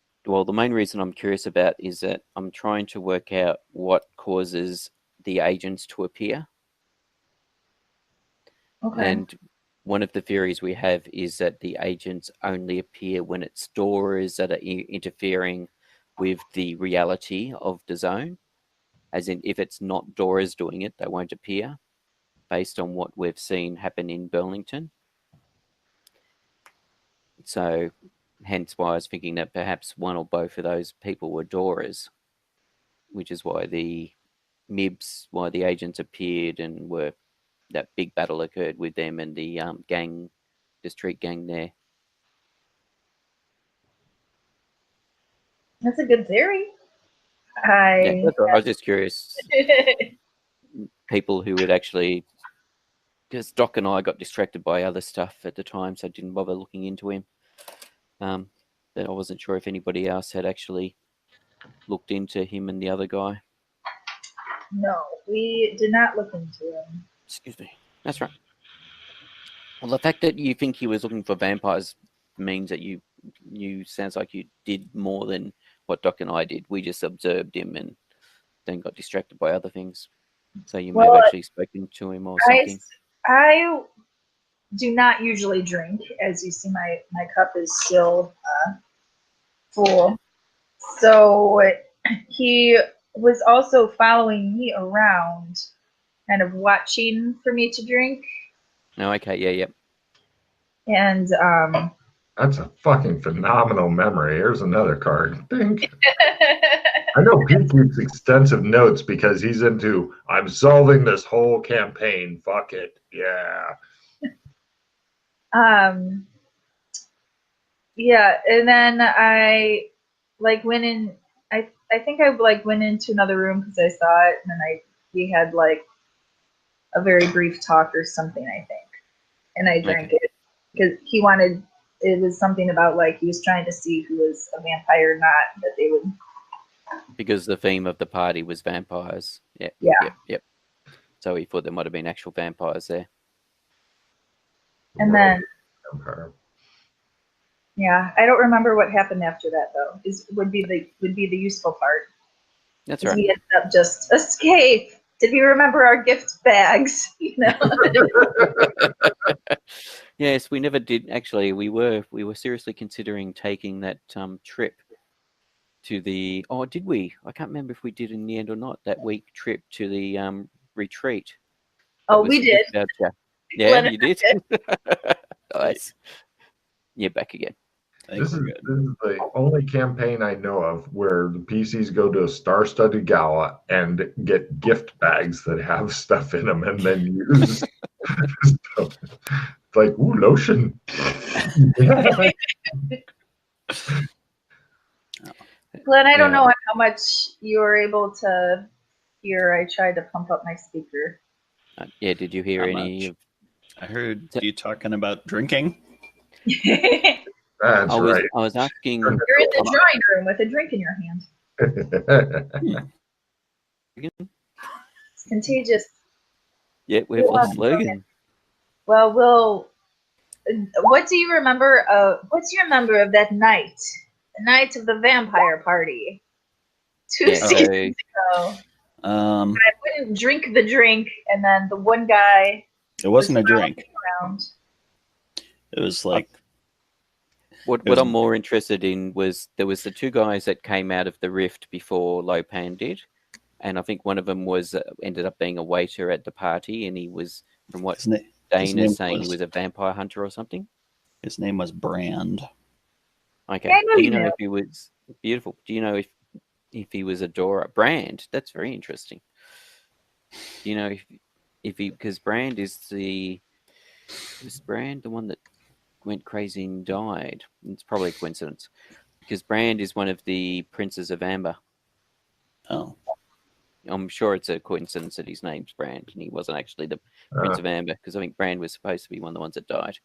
curious about is that I'm trying to work out what causes the agents to appear. Okay. And one of the theories we have is that the agents only appear when it's Doras that are interfering with the reality of the zone. As in, if it's not Doras doing it, they won't appear, based on what we've seen happen in Burlington. So, hence why I was thinking that perhaps one or both of those people were Doras, which is why the agents appeared and were, that big battle occurred with them and the gang, the street gang there. That's a good theory. Yeah, that's all right. I was just curious. People who would actually, because Doc and I got distracted by other stuff at the time, so I didn't bother looking into him. That I wasn't sure if anybody else had actually looked into him and the other guy. No, we did not look into him. Excuse me. That's right. Well, the fact that you think he was looking for vampires means that you sounds like you did more than what Doc and I did. We just observed him and then got distracted by other things. So you may have actually spoken to him or something. I do not usually drink. As you see, my cup is still full. So he was also following me around, kind of watching for me to drink. Oh, okay, yeah. And that's a fucking phenomenal memory. Here's another card. Think. I know Pete keeps extensive notes because he's into, I'm solving this whole campaign. Fuck it. Yeah. Yeah, and then I went in. I think I went into another room because I saw it, and then we had a very brief talk or something, I think, and I drank it because he wanted. It was something about he was trying to see who was a vampire or not, that they would. Because the theme of the party was vampires. Yeah. Yep. So he thought there might have been actual vampires there. And then. Yeah, I don't remember what happened after that though. Would be the useful part. That's right. We ended up just escape. Did we remember our gift bags? Yes, we never did. Actually, we were seriously considering taking that trip to the. Oh, did we? I can't remember if we did in the end or not. That week trip to the retreat. Oh, we did. Yeah, you did. Nice. Yeah, back again. This is the only campaign I know of where the PCs go to a star-studded gala and get gift bags that have stuff in them and then use stuff. Like, ooh, lotion. Yeah. Glenn, I don't know how much you were able to hear. I tried to pump up my speaker. Yeah, did you hear any? I heard you talking about drinking. That's right. I was asking. You're in the drawing room with a drink in your hand. It's contagious. Yeah, we've lost Logan. Well, what do you remember? What's your remember of that night? The night of the vampire party. 2 seasons ago. I wouldn't drink the drink, and then the one guy. It wasn't a drink. Around. It was like. What I'm more interested in was there was the two guys that came out of the rift before Lopan did, and I think one of them was ended up being a waiter at the party, and he was, from what Dane is saying, he was a vampire hunter or something. His name was Brand. Okay. Do you know if he was beautiful? Do you know if he was a Dora? Brand. That's very interesting. Do you know if he, because Brand is the one that went crazy and died? It's probably a coincidence because Brand is one of the princes of Amber. Oh, I'm sure it's a coincidence that his name's Brand and he wasn't actually the Prince of Amber, because I think Brand was supposed to be one of the ones that died.